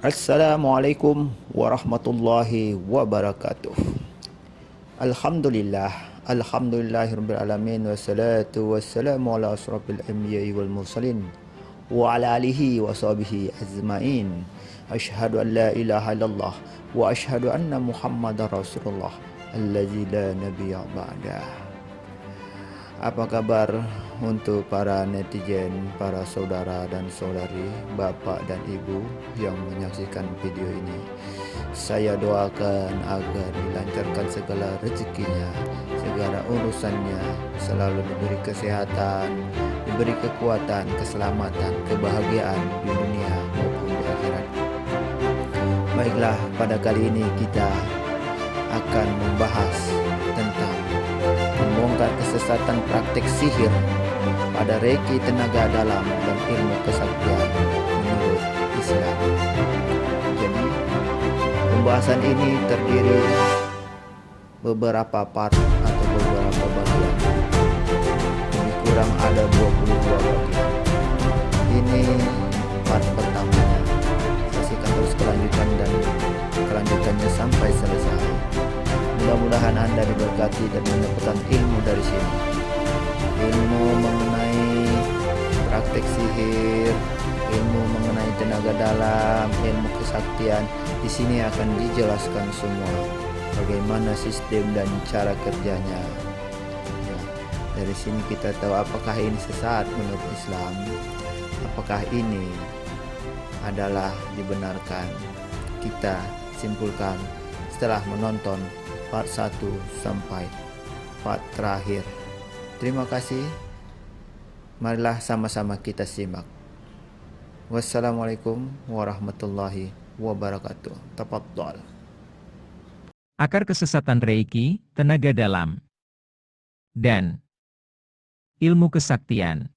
Assalamualaikum warahmatullahi wabarakatuh. Alhamdulillah, alhamdulillahirabbil alamin wassalatu wassalamu ala asrofil anbiya'i wal mursalin wa ala alihi wa sahbihi ajmain. Asyhadu an la ilaha illallah wa asyhadu anna Muhammadar Rasulullah allazi la nabiyya ba'dah. Apa kabar untuk para netizen, para saudara dan saudari, bapak dan ibu yang menyaksikan video ini? Saya doakan agar dilancarkan segala rezekinya, segala urusannya, selalu diberi kesehatan, diberi kekuatan, keselamatan, kebahagiaan di dunia maupun di akhirat. Baiklah, pada kali ini kita akan membahas tentang membongkar kesesatan praktik sihir pada reiki tenaga dalam dan ilmu kesaktian menurut Islam. Jadi, pembahasan ini terdiri beberapa part atau beberapa bagian. Lebih kurang ada 22 bagian. Ini part pertamanya. Saksikan terus kelanjutannya sampai selesai. Mudah-mudahan Anda diberkati dan mendapatkan ilmu dari sini. Ilmu mengenai praktek sihir, ilmu mengenai tenaga dalam, ilmu kesaktian. Di sini akan dijelaskan semua bagaimana sistem dan cara kerjanya. Ya, dari sini kita tahu apakah ini sesat menurut Islam, apakah ini adalah dibenarkan. Kita simpulkan setelah menonton part 1 sampai part terakhir. Terima kasih. Marilah sama-sama kita simak. Wassalamualaikum warahmatullahi wabarakatuh. Tafadhal. Akar kesesatan reiki, tenaga dalam, dan ilmu kesaktian.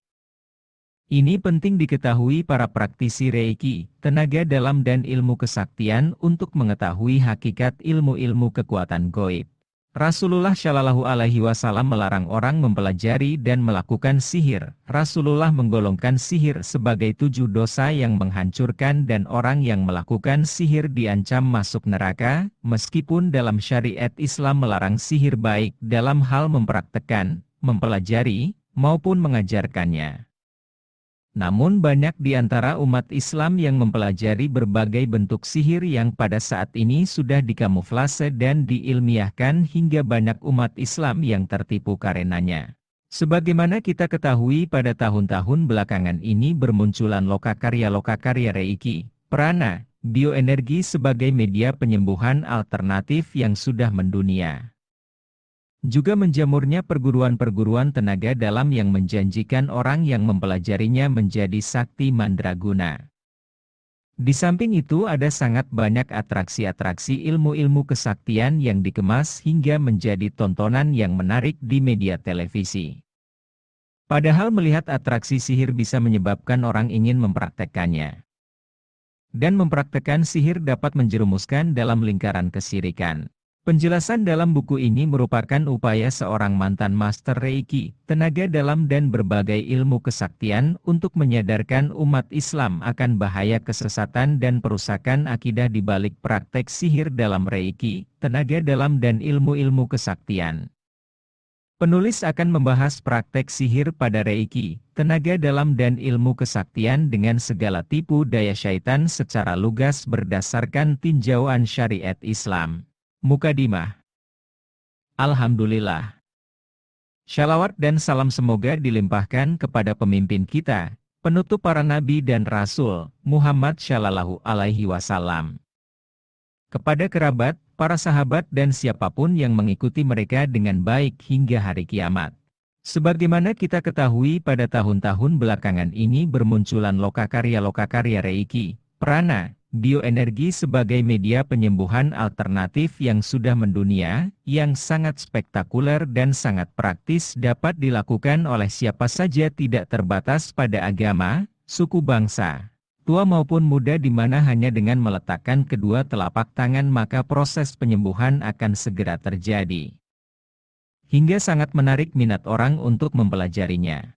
Ini penting diketahui para praktisi reiki, tenaga dalam dan ilmu kesaktian untuk mengetahui hakikat ilmu-ilmu kekuatan gaib. Rasulullah Shallallahu Alaihi Wasallam melarang orang mempelajari dan melakukan sihir. Rasulullah menggolongkan sihir sebagai 7 dosa yang menghancurkan dan orang yang melakukan sihir diancam masuk neraka, meskipun dalam syariat Islam melarang sihir baik dalam hal mempraktekkan, mempelajari, maupun mengajarkannya. Namun banyak di antara umat Islam yang mempelajari berbagai bentuk sihir yang pada saat ini sudah dikamuflase dan diilmiahkan hingga banyak umat Islam yang tertipu karenanya. Sebagaimana kita ketahui pada tahun-tahun belakangan ini bermunculan lokakarya reiki, prana, bioenergi sebagai media penyembuhan alternatif yang sudah mendunia. Juga menjamurnya perguruan-perguruan tenaga dalam yang menjanjikan orang yang mempelajarinya menjadi sakti mandraguna. Di samping itu ada sangat banyak atraksi-atraksi ilmu-ilmu kesaktian yang dikemas hingga menjadi tontonan yang menarik di media televisi. Padahal melihat atraksi sihir bisa menyebabkan orang ingin mempraktekkannya. Dan mempraktekkan sihir dapat menjerumuskan dalam lingkaran kesyirikan. Penjelasan dalam buku ini merupakan upaya seorang mantan master reiki, tenaga dalam dan berbagai ilmu kesaktian untuk menyadarkan umat Islam akan bahaya kesesatan dan perusakan akidah di balik praktek sihir dalam reiki, tenaga dalam dan ilmu-ilmu kesaktian. Penulis akan membahas praktek sihir pada reiki, tenaga dalam dan ilmu kesaktian dengan segala tipu daya syaitan secara lugas berdasarkan tinjauan syariat Islam. Mukadimah. Alhamdulillah. Shalawat dan salam semoga dilimpahkan kepada pemimpin kita, penutup para nabi dan rasul, Muhammad Shallallahu Alaihi Wasallam. Kepada kerabat, para sahabat dan siapapun yang mengikuti mereka dengan baik hingga hari kiamat. Sebagaimana kita ketahui pada tahun-tahun belakangan ini bermunculan lokakarya reiki, prana, bioenergi sebagai media penyembuhan alternatif yang sudah mendunia, yang sangat spektakuler dan sangat praktis dapat dilakukan oleh siapa saja tidak terbatas pada agama, suku bangsa, tua maupun muda di mana hanya dengan meletakkan kedua telapak tangan maka proses penyembuhan akan segera terjadi. Hingga sangat menarik minat orang untuk mempelajarinya.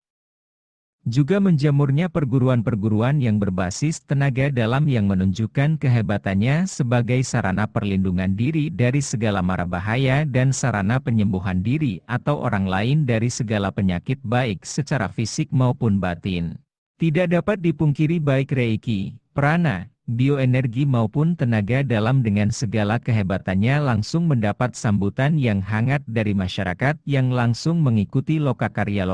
Juga menjamurnya perguruan-perguruan yang berbasis tenaga dalam yang menunjukkan kehebatannya sebagai sarana perlindungan diri dari segala mara bahaya dan sarana penyembuhan diri atau orang lain dari segala penyakit baik secara fisik maupun batin. Tidak dapat dipungkiri baik Reiki, prana, bioenergi maupun tenaga dalam dengan segala kehebatannya langsung mendapat sambutan yang hangat dari masyarakat yang langsung mengikuti lokakarya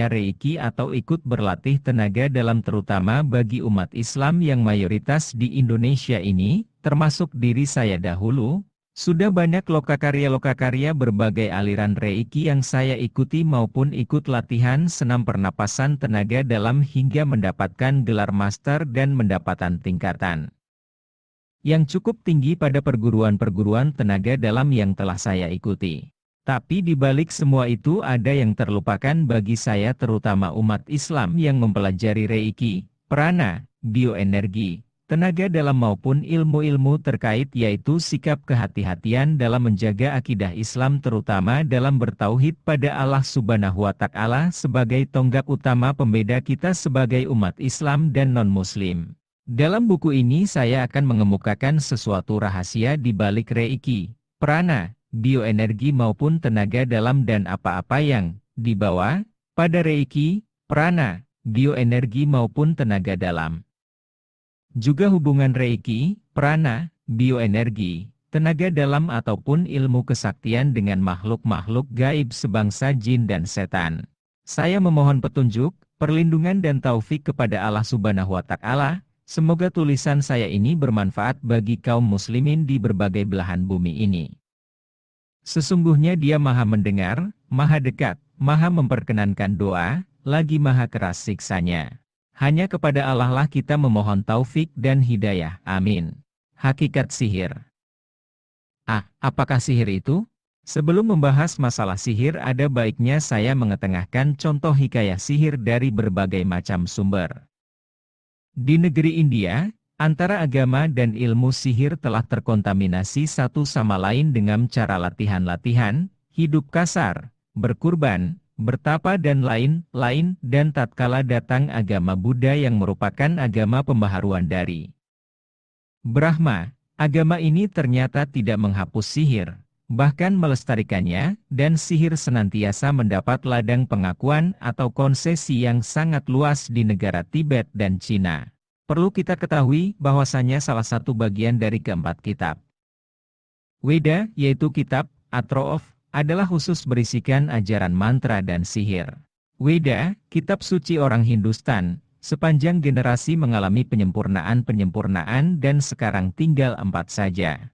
Reiki atau ikut berlatih tenaga dalam terutama bagi umat Islam yang mayoritas di Indonesia ini, termasuk diri saya dahulu. Sudah banyak lokakarya berbagai aliran Reiki yang saya ikuti maupun ikut latihan senam pernapasan tenaga dalam hingga mendapatkan gelar master dan mendapatkan tingkatan yang cukup tinggi pada perguruan-perguruan tenaga dalam yang telah saya ikuti. Tapi di balik semua itu ada yang terlupakan bagi saya terutama umat Islam yang mempelajari Reiki, prana, bioenergi, tenaga dalam maupun ilmu-ilmu terkait yaitu sikap kehati-hatian dalam menjaga akidah Islam terutama dalam bertauhid pada Allah Subhanahu wa Ta'ala sebagai tonggak utama pembeda kita sebagai umat Islam dan non-Muslim. Dalam buku ini saya akan mengemukakan sesuatu rahasia di balik Reiki, prana, bioenergi maupun tenaga dalam dan apa-apa yang dibawa pada Reiki, prana, bioenergi maupun tenaga dalam. Juga hubungan Reiki, prana, bioenergi, tenaga dalam ataupun ilmu kesaktian dengan makhluk-makhluk gaib sebangsa jin dan setan. Saya memohon petunjuk, perlindungan dan taufik kepada Allah Subhanahu wa Ta'ala. Semoga tulisan saya ini bermanfaat bagi kaum muslimin di berbagai belahan bumi ini. Sesungguhnya Dia Maha mendengar, Maha dekat, Maha memperkenankan doa, lagi Maha keras siksanya. Hanya kepada Allah lah kita memohon taufik dan hidayah. Amin. Hakikat sihir. Apakah sihir itu? Sebelum membahas masalah sihir ada baiknya saya mengetengahkan contoh hikayah sihir dari berbagai macam sumber. Di negeri India, antara agama dan ilmu sihir telah terkontaminasi satu sama lain dengan cara latihan-latihan, hidup kasar, berkurban, bertapa dan lain-lain dan tatkala datang agama Buddha yang merupakan agama pembaharuan dari Brahma, agama ini ternyata tidak menghapus sihir, bahkan melestarikannya, dan sihir senantiasa mendapat ladang pengakuan atau konsesi yang sangat luas di negara Tibet dan Cina. Perlu kita ketahui bahwasanya salah satu bagian dari keempat kitab Weda, yaitu kitab Atrof, adalah khusus berisikan ajaran mantra dan sihir. Weda, kitab suci orang Hindustan, sepanjang generasi mengalami penyempurnaan dan sekarang tinggal 4 saja.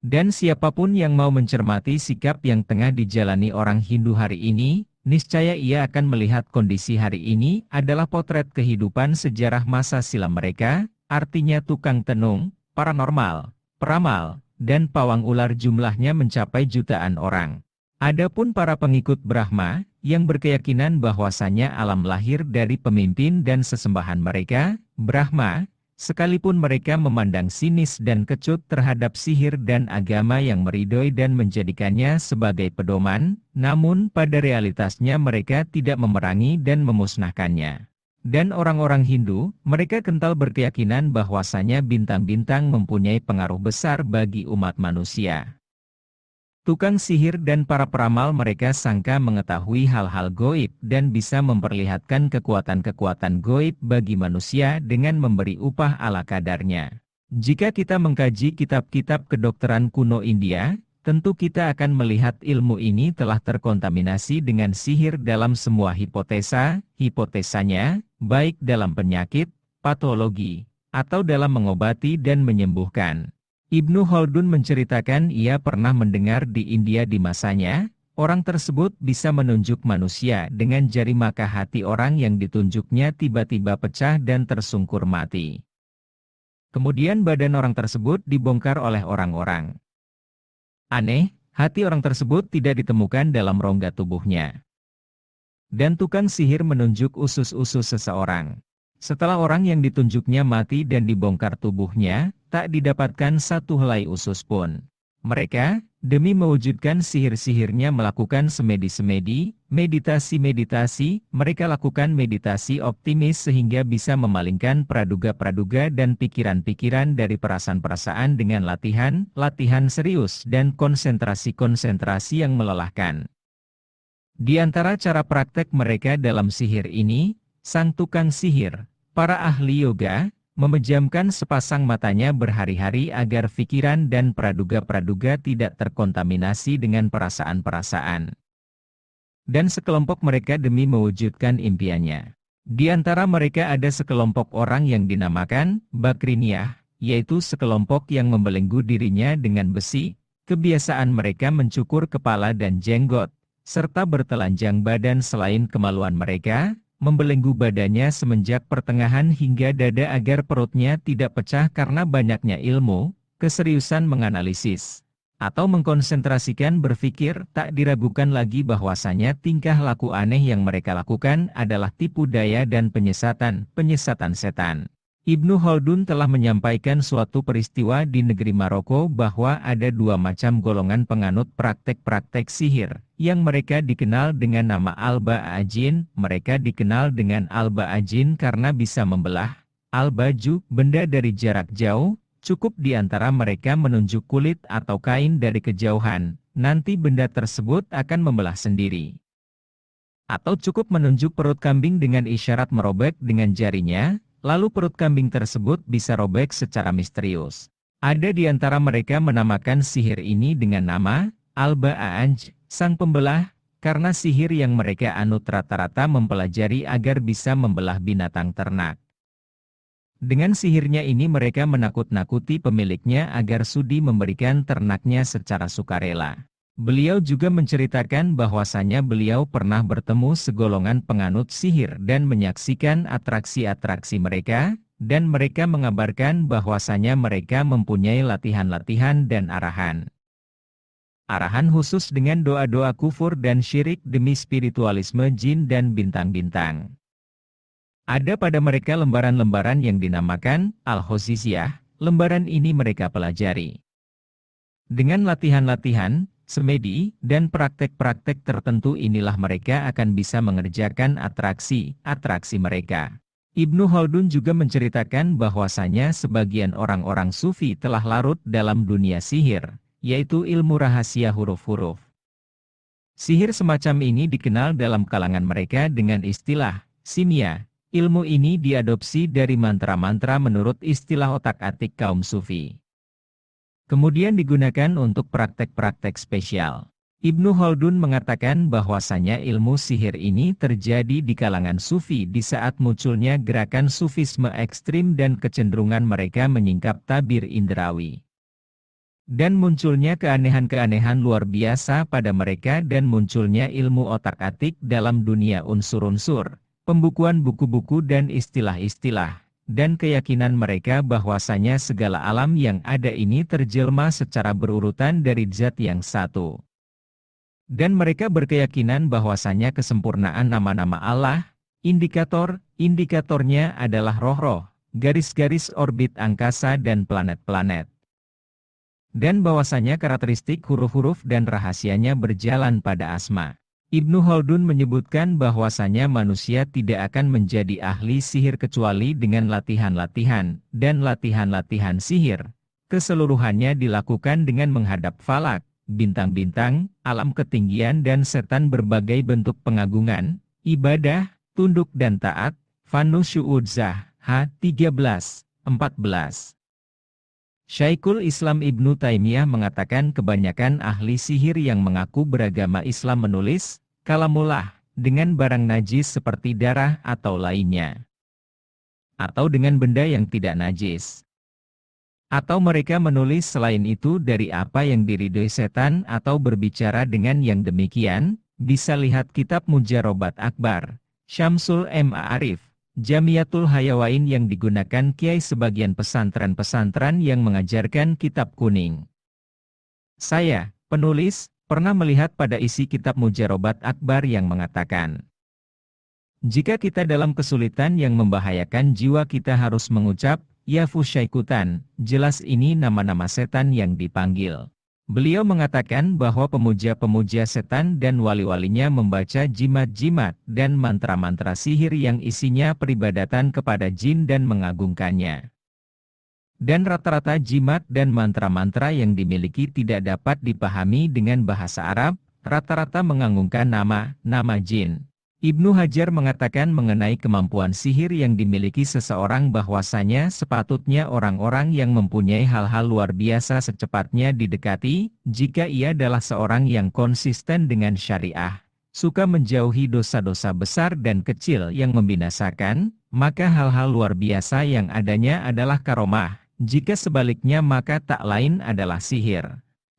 Dan siapapun yang mau mencermati sikap yang tengah dijalani orang Hindu hari ini, niscaya ia akan melihat kondisi hari ini adalah potret kehidupan sejarah masa silam mereka, artinya tukang tenung, paranormal, peramal, dan pawang ular jumlahnya mencapai jutaan orang. Adapun para pengikut Brahma, yang berkeyakinan bahwasanya alam lahir dari pemimpin dan sesembahan mereka, Brahma, sekalipun mereka memandang sinis dan kecut terhadap sihir dan agama yang meridhoi dan menjadikannya sebagai pedoman, namun pada realitasnya mereka tidak memerangi dan memusnahkannya. Dan orang-orang Hindu, mereka kental berkeyakinan bahwasanya bintang-bintang mempunyai pengaruh besar bagi umat manusia. Tukang sihir dan para peramal mereka sangka mengetahui hal-hal goib dan bisa memperlihatkan kekuatan-kekuatan goib bagi manusia dengan memberi upah ala kadarnya. Jika kita mengkaji kitab-kitab kedokteran kuno India, tentu kita akan melihat ilmu ini telah terkontaminasi dengan sihir dalam semua hipotesanya, baik dalam penyakit, patologi, atau dalam mengobati dan menyembuhkan. Ibnu Khaldun menceritakan ia pernah mendengar di India di masanya, orang tersebut bisa menunjuk manusia dengan jari maka hati orang yang ditunjuknya tiba-tiba pecah dan tersungkur mati. Kemudian badan orang tersebut dibongkar oleh orang-orang. Aneh, hati orang tersebut tidak ditemukan dalam rongga tubuhnya. Dan tukang sihir menunjuk usus-usus seseorang. Setelah orang yang ditunjuknya mati dan dibongkar tubuhnya, tak didapatkan satu helai usus pun. Mereka, Demi mewujudkan sihir-sihirnya melakukan semedi-semedi, meditasi-meditasi, mereka lakukan meditasi optimis sehingga bisa memalingkan praduga-praduga dan pikiran-pikiran dari perasaan-perasaan dengan latihan serius dan konsentrasi-konsentrasi yang melelahkan. Di antara cara praktek mereka dalam sihir ini, sang tukang sihir, para ahli yoga, memejamkan sepasang matanya berhari-hari agar pikiran dan praduga-praduga tidak terkontaminasi dengan perasaan-perasaan. Dan sekelompok mereka demi mewujudkan impiannya. Di antara mereka ada sekelompok orang yang dinamakan Bakriniyah, yaitu sekelompok yang membelenggu dirinya dengan besi. Kebiasaan mereka mencukur kepala dan jenggot, serta bertelanjang badan selain kemaluan mereka, membelenggu badannya semenjak pertengahan hingga dada agar perutnya tidak pecah karena banyaknya ilmu, keseriusan menganalisis, atau mengkonsentrasikan berpikir. Tak diragukan lagi bahwasanya tingkah laku aneh yang mereka lakukan adalah tipu daya dan penyesatan setan. Ibnu Khaldun telah menyampaikan suatu peristiwa di negeri Maroko bahwa ada dua macam golongan penganut praktek-praktek sihir, yang mereka dikenal dengan nama Al-Ba'ajin. Mereka dikenal dengan Al-Ba'ajin karena bisa membelah al-baju, benda dari jarak jauh. Cukup di antara mereka menunjuk kulit atau kain dari kejauhan, nanti benda tersebut akan membelah sendiri. Atau cukup menunjuk perut kambing dengan isyarat merobek dengan jarinya, lalu perut kambing tersebut bisa robek secara misterius. Ada di antara mereka menamakan sihir ini dengan nama Al-Ba'aj, sang pembelah, karena sihir yang mereka anut rata-rata mempelajari agar bisa membelah binatang ternak. Dengan sihirnya ini mereka menakut-nakuti pemiliknya agar sudi memberikan ternaknya secara sukarela. Beliau juga menceritakan bahwasanya beliau pernah bertemu segolongan penganut sihir dan menyaksikan atraksi-atraksi mereka, dan mereka mengabarkan bahwasanya mereka mempunyai latihan-latihan dan arahan. Arahan khusus dengan doa-doa kufur dan syirik demi spiritualisme jin dan bintang-bintang. Ada pada mereka lembaran-lembaran yang dinamakan Al-Khosisiyah, lembaran ini mereka pelajari. Dengan latihan-latihan, semedi, dan praktek-praktek tertentu inilah mereka akan bisa mengerjakan atraksi mereka. Ibnu Khaldun juga menceritakan bahwasanya sebagian orang-orang sufi telah larut dalam dunia sihir, yaitu ilmu rahasia huruf-huruf. Sihir semacam ini dikenal dalam kalangan mereka dengan istilah simia. Ilmu ini diadopsi dari mantra-mantra menurut istilah otak-atik kaum sufi. Kemudian digunakan untuk praktek-praktek spesial. Ibnu Khaldun mengatakan bahwasanya ilmu sihir ini terjadi di kalangan sufi di saat munculnya gerakan sufisme ekstrim dan kecenderungan mereka menyingkap tabir indrawi. Dan munculnya keanehan-keanehan luar biasa pada mereka dan munculnya ilmu otak-atik dalam dunia unsur-unsur, pembukuan buku-buku dan istilah-istilah. Dan keyakinan mereka bahwasanya segala alam yang ada ini terjelma secara berurutan dari zat yang satu. Dan mereka berkeyakinan bahwasanya kesempurnaan nama-nama Allah, indikatornya adalah roh-roh, garis-garis orbit angkasa dan planet-planet. Dan bahwasanya karakteristik huruf-huruf dan rahasianya berjalan pada asma. Ibnu Khaldun menyebutkan bahwasanya manusia tidak akan menjadi ahli sihir kecuali dengan latihan-latihan, dan latihan-latihan sihir keseluruhannya dilakukan dengan menghadap falak, bintang-bintang, alam ketinggian dan setan berbagai bentuk pengagungan, ibadah, tunduk dan taat. Fanu Syu'udzah, H13, 14. Syekhul Islam Ibnu Taimiyah mengatakan kebanyakan ahli sihir yang mengaku beragama Islam menulis kalamullah dengan barang najis seperti darah atau lainnya, atau dengan benda yang tidak najis. Atau mereka menulis selain itu dari apa yang diridhoi setan atau berbicara dengan yang demikian. Bisa lihat kitab Mujarobat Akbar, Syamsul Ma'arif, Jamiatul Hayawain yang digunakan kiai sebagian pesantren-pesantren yang mengajarkan kitab kuning. Saya, penulis, pernah melihat pada isi kitab Mujarobat Akbar yang mengatakan, jika kita dalam kesulitan yang membahayakan jiwa kita harus mengucap, ya fusyaikutan, jelas ini nama-nama setan yang dipanggil. Beliau mengatakan bahwa pemuja-pemuja setan dan wali-walinya membaca jimat-jimat dan mantra-mantra sihir yang isinya peribadatan kepada jin dan mengagungkannya. Dan rata-rata jimat dan mantra-mantra yang dimiliki tidak dapat dipahami dengan bahasa Arab, rata-rata mengagungkan nama jin. Ibnu Hajar mengatakan mengenai kemampuan sihir yang dimiliki seseorang bahwasanya sepatutnya orang-orang yang mempunyai hal-hal luar biasa secepatnya didekati, jika ia adalah seorang yang konsisten dengan syariah, suka menjauhi dosa-dosa besar dan kecil yang membinasakan, maka hal-hal luar biasa yang adanya adalah karomah, jika sebaliknya maka tak lain adalah sihir.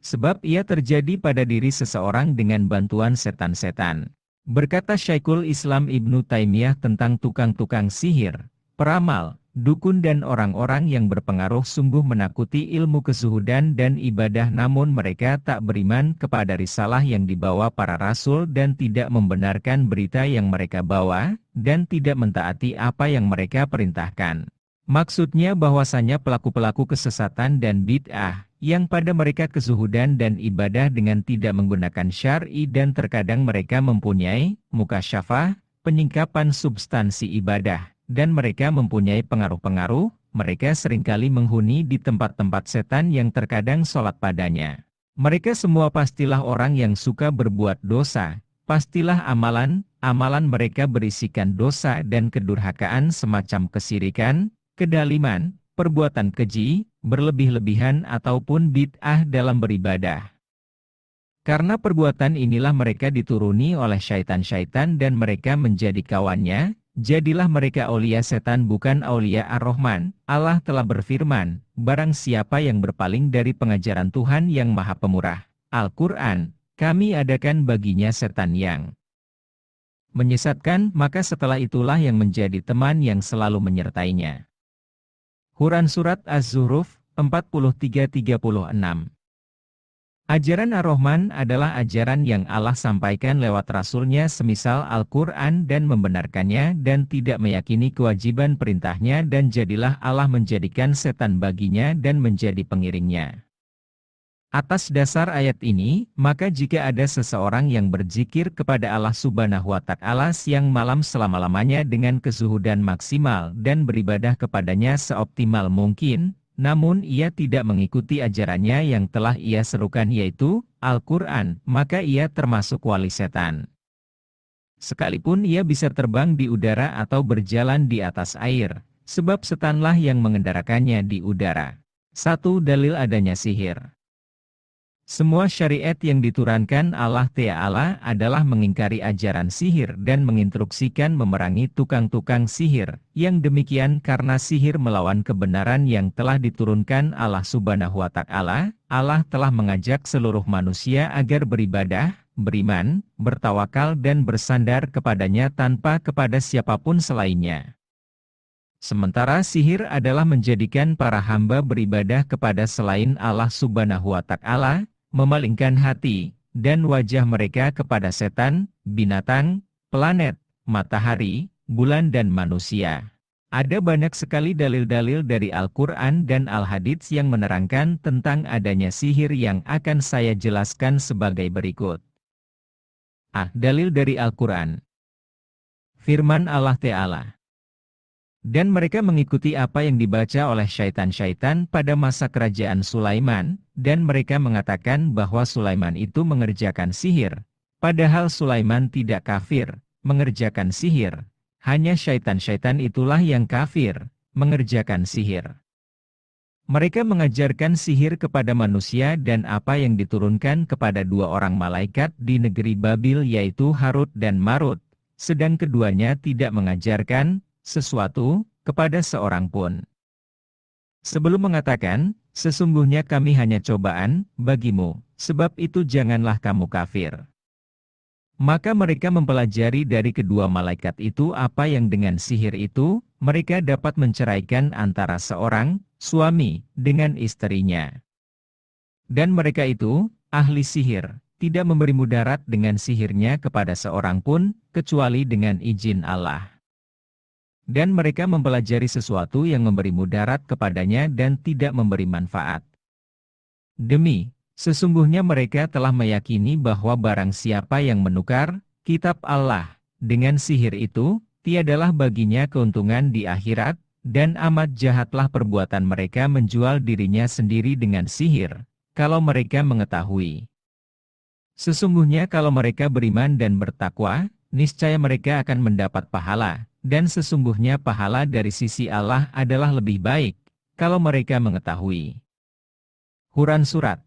Sebab ia terjadi pada diri seseorang dengan bantuan setan-setan. Berkata Syekhul Islam Ibnu Taimiyah tentang tukang-tukang sihir, peramal, dukun dan orang-orang yang berpengaruh sungguh menakuti ilmu kezuhudan dan ibadah, namun mereka tak beriman kepada risalah yang dibawa para rasul dan tidak membenarkan berita yang mereka bawa, dan tidak mentaati apa yang mereka perintahkan. Maksudnya bahwasanya pelaku-pelaku kesesatan dan bid'ah, yang pada mereka kezuhudan dan ibadah dengan tidak menggunakan syar'i dan terkadang mereka mempunyai mukasyafah, penyingkapan substansi ibadah, dan mereka mempunyai pengaruh-pengaruh, mereka seringkali menghuni di tempat-tempat setan yang terkadang sholat padanya. Mereka semua pastilah orang yang suka berbuat dosa, pastilah amalan mereka berisikan dosa dan kedurhakaan semacam kesirikan, kedaliman, perbuatan keji, berlebih-lebihan ataupun bid'ah dalam beribadah. Karena perbuatan inilah mereka dituruni oleh syaitan-syaitan dan mereka menjadi kawannya, jadilah mereka aulia setan bukan aulia ar-Rahman. Allah telah berfirman, barang siapa yang berpaling dari pengajaran Tuhan yang Maha Pemurah, Al-Quran, kami adakan baginya setan yang menyesatkan, maka setelah itulah yang menjadi teman yang selalu menyertainya. Quran Surat Az-Zuhruf 43-36. Ajaran Ar-Rahman adalah ajaran yang Allah sampaikan lewat Rasulnya semisal Al-Quran dan membenarkannya dan tidak meyakini kewajiban perintahnya, dan jadilah Allah menjadikan setan baginya dan menjadi pengiringnya. Atas dasar ayat ini, maka jika ada seseorang yang berzikir kepada Allah Subhanahu wa Ta'ala siang malam selama-lamanya dengan kezuhudan maksimal dan beribadah kepadanya seoptimal mungkin, namun ia tidak mengikuti ajarannya yang telah ia serukan yaitu Al-Quran, maka ia termasuk wali setan. Sekalipun ia bisa terbang di udara atau berjalan di atas air, sebab setanlah yang mengendarakannya di udara. 1. Dalil adanya sihir. Semua syariat yang diturunkan Allah Ta'ala adalah mengingkari ajaran sihir dan menginstruksikan memerangi tukang-tukang sihir. Yang demikian karena sihir melawan kebenaran yang telah diturunkan Allah Subhanahu wa Ta'ala. Allah telah mengajak seluruh manusia agar beribadah, beriman, bertawakal dan bersandar kepadanya tanpa kepada siapapun selainnya. Sementara sihir adalah menjadikan para hamba beribadah kepada selain Allah Subhanahu wa Ta'ala, memalingkan hati dan wajah mereka kepada setan, binatang, planet, matahari, bulan dan manusia. Ada banyak sekali dalil-dalil dari Al-Quran dan Al-Hadits yang menerangkan tentang adanya sihir yang akan saya jelaskan sebagai berikut. Dalil dari Al-Quran. Firman Allah Ta'ala. Dan mereka mengikuti apa yang dibaca oleh syaitan-syaitan pada masa kerajaan Sulaiman, dan mereka mengatakan bahwa Sulaiman itu mengerjakan sihir. Padahal Sulaiman tidak kafir, mengerjakan sihir. Hanya syaitan-syaitan itulah yang kafir, mengerjakan sihir. Mereka mengajarkan sihir kepada manusia dan apa yang diturunkan kepada dua orang malaikat di negeri Babil yaitu Harut dan Marut, sedang keduanya tidak mengajarkan sesuatu kepada seorang pun. Sebelum mengatakan, sesungguhnya kami hanya cobaan bagimu, sebab itu janganlah kamu kafir. Maka mereka mempelajari dari kedua malaikat itu apa yang dengan sihir itu, mereka dapat menceraikan antara seorang suami dengan istrinya. Dan mereka itu, ahli sihir, tidak memberi mudarat dengan sihirnya kepada seorang pun, kecuali dengan izin Allah. Dan mereka mempelajari sesuatu yang memberi mudarat kepadanya dan tidak memberi manfaat. Sesungguhnya mereka telah meyakini bahwa barang siapa yang menukar kitab Allah dengan sihir itu, tiadalah baginya keuntungan di akhirat, dan amat jahatlah perbuatan mereka menjual dirinya sendiri dengan sihir, kalau mereka mengetahui. Sesungguhnya kalau mereka beriman dan bertakwa, niscaya mereka akan mendapat pahala, dan sesungguhnya pahala dari sisi Allah adalah lebih baik, kalau mereka mengetahui. Huran Surat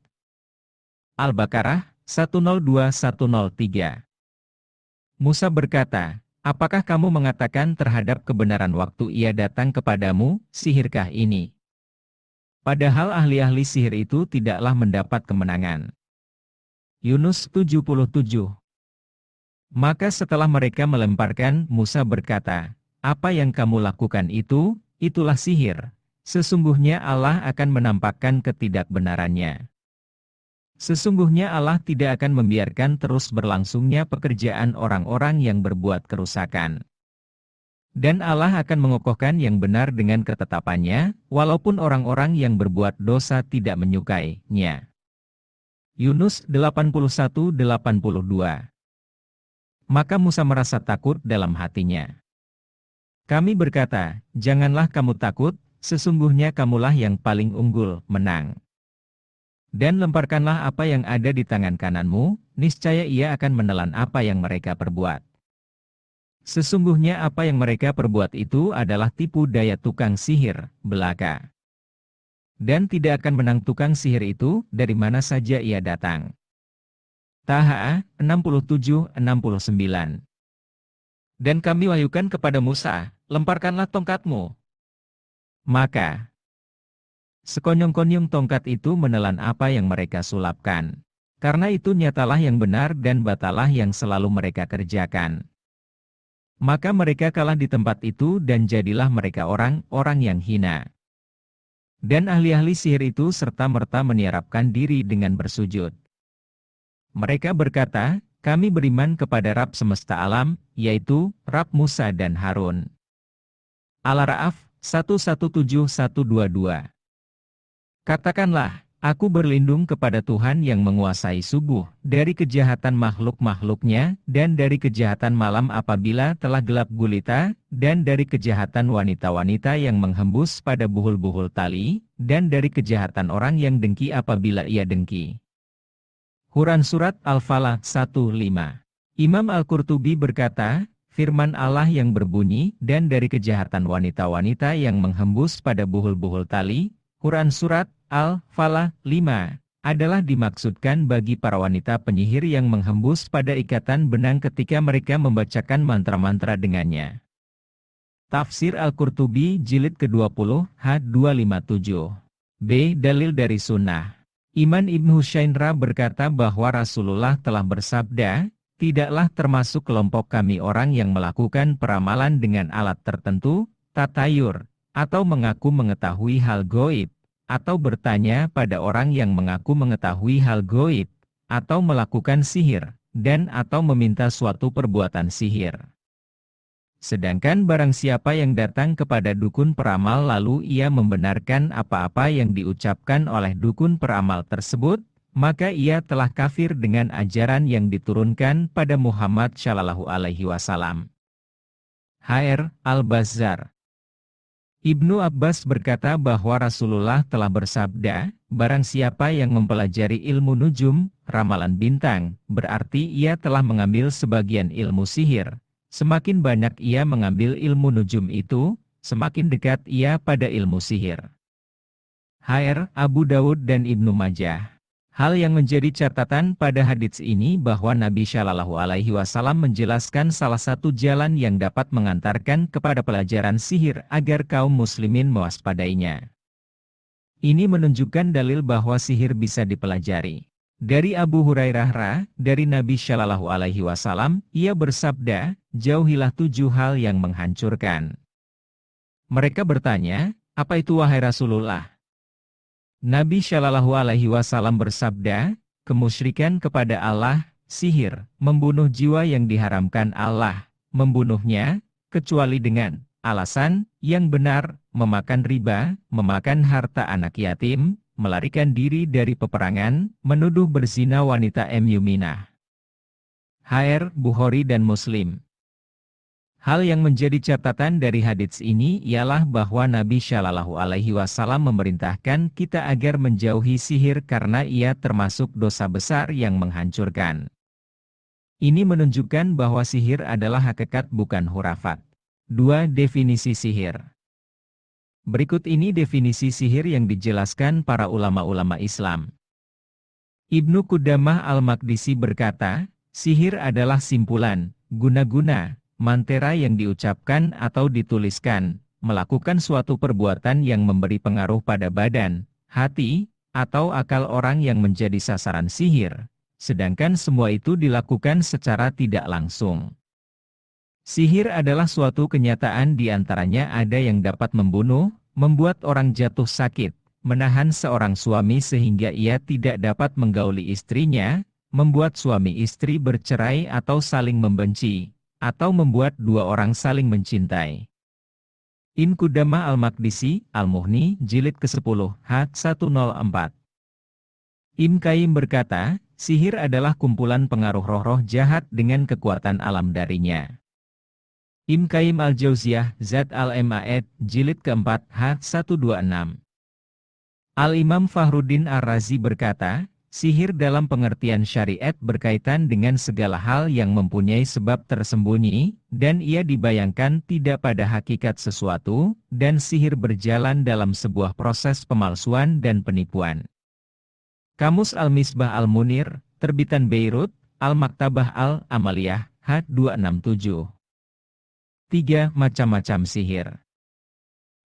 Al-Baqarah 102-103. Musa berkata, apakah kamu mengatakan terhadap kebenaran waktu ia datang kepadamu, sihirkah ini? Padahal ahli-ahli sihir itu tidaklah mendapat kemenangan. Yunus 77. Maka setelah mereka melemparkan, Musa berkata, apa yang kamu lakukan itu, itulah sihir. Sesungguhnya Allah akan menampakkan ketidakbenarannya. Sesungguhnya Allah tidak akan membiarkan terus berlangsungnya pekerjaan orang-orang yang berbuat kerusakan. Dan Allah akan mengokohkan yang benar dengan ketetapannya, walaupun orang-orang yang berbuat dosa tidak menyukainya. Yunus 81-82. Maka Musa merasa takut dalam hatinya. Kami berkata, janganlah kamu takut, sesungguhnya kamulah yang paling unggul, menang. Dan lemparkanlah apa yang ada di tangan kananmu, niscaya ia akan menelan apa yang mereka perbuat. Sesungguhnya apa yang mereka perbuat itu adalah tipu daya tukang sihir belaka. Dan tidak akan menang tukang sihir itu, dari mana saja ia datang. Taha 67-69. Dan kami wahyukan kepada Musa, lemparkanlah tongkatmu. Maka sekonyong-konyong tongkat itu menelan apa yang mereka sulapkan. Karena itu nyatalah yang benar dan batalah yang selalu mereka kerjakan. Maka mereka kalah di tempat itu dan jadilah mereka orang-orang yang hina. Dan ahli-ahli sihir itu serta-merta meniarapkan diri dengan bersujud. Mereka berkata, kami beriman kepada Rabb semesta alam, yaitu Rabb Musa dan Harun. Al-A'raf 117-122. Katakanlah, aku berlindung kepada Tuhan yang menguasai subuh, dari kejahatan makhluk-makhluknya, dan dari kejahatan malam apabila telah gelap gulita, dan dari kejahatan wanita-wanita yang menghembus pada buhul-buhul tali, dan dari kejahatan orang yang dengki apabila ia dengki. Huran Surat Al-Falaq 1:5. Imam Al-Qurtubi berkata, firman Allah yang berbunyi, dan dari kejahatan wanita-wanita yang menghembus pada buhul-buhul tali, Huran Surat Al-Falaq 5, adalah dimaksudkan bagi para wanita penyihir yang menghembus pada ikatan benang ketika mereka membacakan mantra-mantra dengannya. Tafsir Al-Qurtubi Jilid ke-20, H257. B. Dalil dari Sunnah. Iman Ibn Husyainra berkata bahwa Rasulullah telah bersabda, tidaklah termasuk kelompok kami orang yang melakukan peramalan dengan alat tertentu, tatayur, atau mengaku mengetahui hal goib, atau bertanya pada orang yang mengaku mengetahui hal goib, atau melakukan sihir, dan atau meminta suatu perbuatan sihir. Sedangkan barang siapa yang datang kepada dukun peramal lalu ia membenarkan apa-apa yang diucapkan oleh dukun peramal tersebut, maka ia telah kafir dengan ajaran yang diturunkan pada Muhammad Shallallahu Alaihi Wasallam. H.R. Al-Bazzar. Ibnu Abbas berkata bahwa Rasulullah telah bersabda, barang siapa yang mempelajari ilmu nujum, ramalan bintang, berarti ia telah mengambil sebagian ilmu sihir. Semakin banyak ia mengambil ilmu nujum itu, semakin dekat ia pada ilmu sihir. H.R. Abu Dawud dan Ibnu Majah. Hal yang menjadi catatan pada hadits ini bahwa Nabi Shallallahu Alaihi Wasallam menjelaskan salah satu jalan yang dapat mengantarkan kepada pelajaran sihir agar kaum muslimin mewaspadainya. Ini menunjukkan dalil bahwa sihir bisa dipelajari. Dari Abu Hurairah dari Nabi Shallallahu Alaihi Wasallam, ia bersabda, jauhilah 7 hal yang menghancurkan. Mereka bertanya, apa itu wahai Rasulullah? Nabi Shallallahu Alaihi Wasallam bersabda, kemusyrikan kepada Allah, sihir, membunuh jiwa yang diharamkan Allah, membunuhnya, kecuali dengan alasan yang benar, memakan riba, memakan harta anak yatim, melarikan diri dari peperangan, menuduh berzina wanita Muminah. HR, Bukhari dan Muslim. Hal yang menjadi catatan dari hadits ini ialah bahwa Nabi Shallallahu Alaihi Wasallam memerintahkan kita agar menjauhi sihir karena ia termasuk dosa besar yang menghancurkan. Ini menunjukkan bahwa sihir adalah hakikat bukan hurafat. 2. Definisi sihir. Berikut ini definisi sihir yang dijelaskan para ulama-ulama Islam. Ibnu Qudamah Al-Maqdisi berkata, sihir adalah simpulan, guna-guna, mantera yang diucapkan atau dituliskan, melakukan suatu perbuatan yang memberi pengaruh pada badan, hati, atau akal orang yang menjadi sasaran sihir, sedangkan semua itu dilakukan secara tidak langsung. Sihir adalah suatu kenyataan di antaranya ada yang dapat membunuh, membuat orang jatuh sakit, menahan seorang suami sehingga ia tidak dapat menggauli istrinya, membuat suami istri bercerai atau saling membenci, atau membuat dua orang saling mencintai. Ibnu Qudamah Al-Maqdisi, Al-Mughni, Jilid ke-10, H104. Ibnu Qayyim berkata, sihir adalah kumpulan pengaruh roh-roh jahat dengan kekuatan alam darinya. Ibnu Qayyim Al-Jauziyah, Zad Al-Ma'ad, Jilid ke-4, H126. Al-Imam Fakhruddin Ar-Razi berkata, sihir dalam pengertian syariat berkaitan dengan segala hal yang mempunyai sebab tersembunyi, dan ia dibayangkan tidak pada hakikat sesuatu, dan sihir berjalan dalam sebuah proses pemalsuan dan penipuan. Kamus Al-Misbah Al-Munir, Terbitan Beirut, Al-Maktabah Al-Amaliyah, H267. 3. Macam-macam sihir.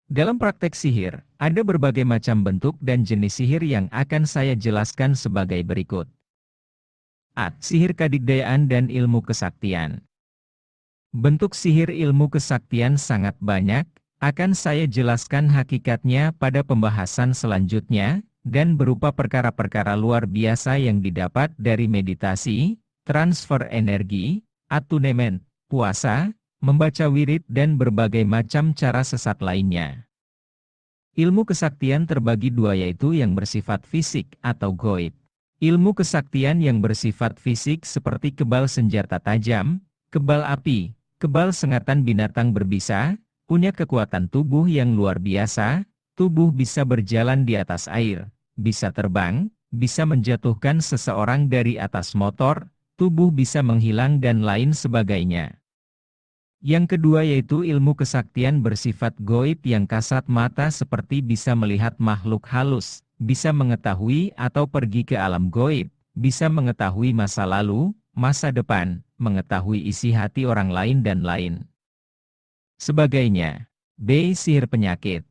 Dalam praktek sihir, ada berbagai macam bentuk dan jenis sihir yang akan saya jelaskan sebagai berikut. A. Sihir kadigdayaan dan ilmu kesaktian. Bentuk sihir ilmu kesaktian sangat banyak, akan saya jelaskan hakikatnya pada pembahasan selanjutnya, dan berupa perkara-perkara luar biasa yang didapat dari meditasi, transfer energi, attunement, puasa, membaca wirid dan berbagai macam cara sesat lainnya. Ilmu kesaktian terbagi dua yaitu yang bersifat fisik atau goib. Ilmu kesaktian yang bersifat fisik seperti kebal senjata tajam, kebal api, kebal sengatan binatang berbisa, punya kekuatan tubuh yang luar biasa, tubuh bisa berjalan di atas air, bisa terbang, bisa menjatuhkan seseorang dari atas motor, tubuh bisa menghilang dan lain sebagainya. Yang kedua yaitu ilmu kesaktian bersifat goib yang kasat mata seperti bisa melihat makhluk halus, bisa mengetahui atau pergi ke alam goib, bisa mengetahui masa lalu, masa depan, mengetahui isi hati orang lain dan lain sebagainya. B. Sihir penyakit.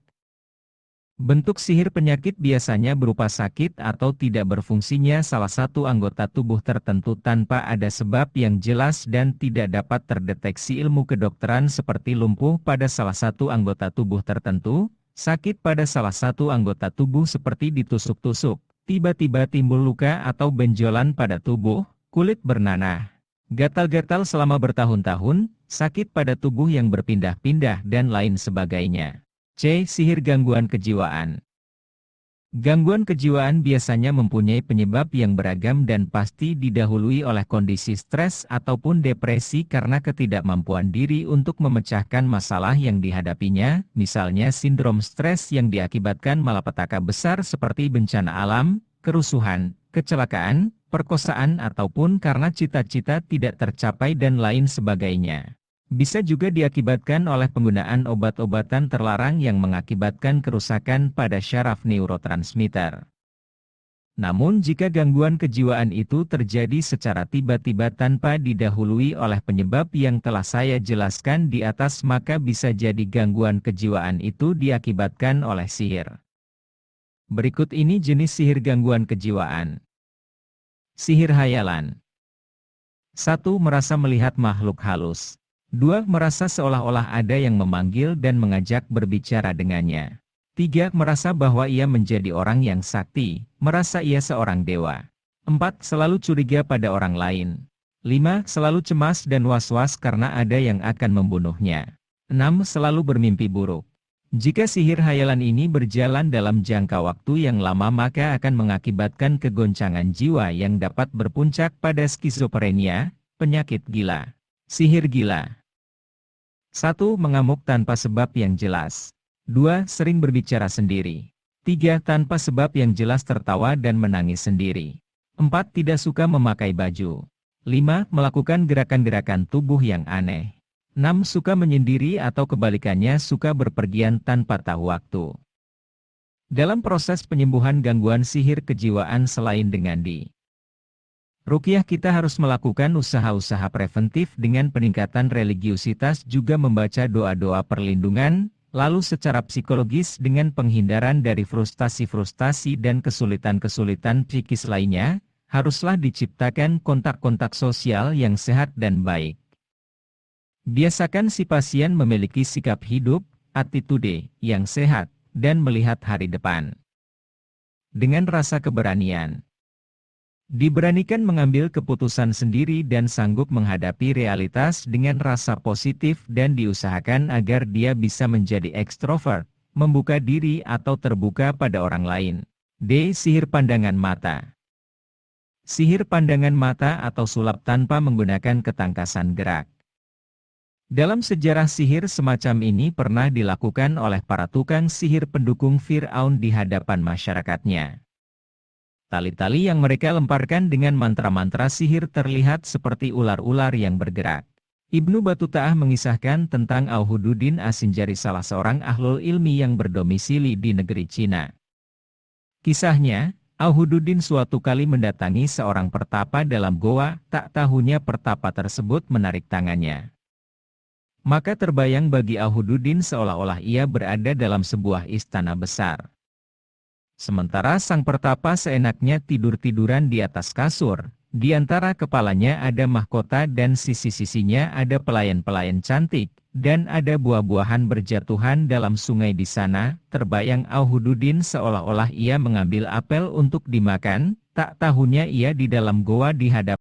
Bentuk sihir penyakit biasanya berupa sakit atau tidak berfungsinya salah satu anggota tubuh tertentu tanpa ada sebab yang jelas dan tidak dapat terdeteksi ilmu kedokteran seperti lumpuh pada salah satu anggota tubuh tertentu, sakit pada salah satu anggota tubuh seperti ditusuk-tusuk, tiba-tiba timbul luka atau benjolan pada tubuh, kulit bernanah, gatal-gatal selama bertahun-tahun, sakit pada tubuh yang berpindah-pindah dan lain sebagainya. C. Sihir gangguan kejiwaan. Gangguan kejiwaan biasanya mempunyai penyebab yang beragam dan pasti didahului oleh kondisi stres ataupun depresi karena ketidakmampuan diri untuk memecahkan masalah yang dihadapinya, misalnya sindrom stres yang diakibatkan malapetaka besar seperti bencana alam, kerusuhan, kecelakaan, perkosaan ataupun karena cita-cita tidak tercapai dan lain sebagainya. Bisa juga diakibatkan oleh penggunaan obat-obatan terlarang yang mengakibatkan kerusakan pada syaraf neurotransmitter. Namun jika gangguan kejiwaan itu terjadi secara tiba-tiba tanpa didahului oleh penyebab yang telah saya jelaskan di atas maka bisa jadi gangguan kejiwaan itu diakibatkan oleh sihir. Berikut ini jenis sihir gangguan kejiwaan. Sihir hayalan. 1. Merasa melihat makhluk halus. 2. Merasa seolah-olah ada yang memanggil dan mengajak berbicara dengannya. 3. Merasa bahwa ia menjadi orang yang sakti, merasa ia seorang dewa. 4. Selalu curiga pada orang lain. 5. Selalu cemas dan was-was karena ada yang akan membunuhnya. 6. Selalu bermimpi buruk. Jika sihir hayalan ini berjalan dalam jangka waktu yang lama maka akan mengakibatkan kegoncangan jiwa yang dapat berpuncak pada skizofrenia, penyakit gila. Sihir gila. 1. Mengamuk tanpa sebab yang jelas. 2. Sering berbicara sendiri. 3. Tanpa sebab yang jelas tertawa dan menangis sendiri. 4. Tidak suka memakai baju. 5. Melakukan gerakan-gerakan tubuh yang aneh. 6. Suka menyendiri atau kebalikannya suka berpergian tanpa tahu waktu. Dalam proses penyembuhan gangguan sihir kejiwaan selain dengan ruqyah kita harus melakukan usaha-usaha preventif dengan peningkatan religiusitas juga membaca doa-doa perlindungan, lalu secara psikologis dengan penghindaran dari frustasi-frustasi dan kesulitan-kesulitan psikis lainnya, haruslah diciptakan kontak-kontak sosial yang sehat dan baik. Biasakan si pasien memiliki sikap hidup, attitude, yang sehat, dan melihat hari depan dengan rasa keberanian. Diberanikan mengambil keputusan sendiri dan sanggup menghadapi realitas dengan rasa positif dan diusahakan agar dia bisa menjadi ekstrovert, membuka diri atau terbuka pada orang lain. D. Sihir pandangan mata. Sihir pandangan mata atau sulap tanpa menggunakan ketangkasan gerak. Dalam sejarah sihir semacam ini pernah dilakukan oleh para tukang sihir pendukung Fir'aun di hadapan masyarakatnya. Tali-tali yang mereka lemparkan dengan mantra-mantra sihir terlihat seperti ular-ular yang bergerak. Ibnu Batuta'ah mengisahkan tentang Auhududdin Asinjari, salah seorang ahlul ilmi yang berdomisili di negeri Cina. Kisahnya, Auhududdin suatu kali mendatangi seorang pertapa dalam goa, tak tahunya pertapa tersebut menarik tangannya. Maka terbayang bagi Auhududdin seolah-olah ia berada dalam sebuah istana besar. Sementara sang pertapa seenaknya tidur-tiduran di atas kasur, di antara kepalanya ada mahkota dan sisi-sisinya ada pelayan-pelayan cantik, dan ada buah-buahan berjatuhan dalam sungai di sana. Terbayang Auhududdin seolah-olah ia mengambil apel untuk dimakan, tak tahunya ia di dalam goa di hadapan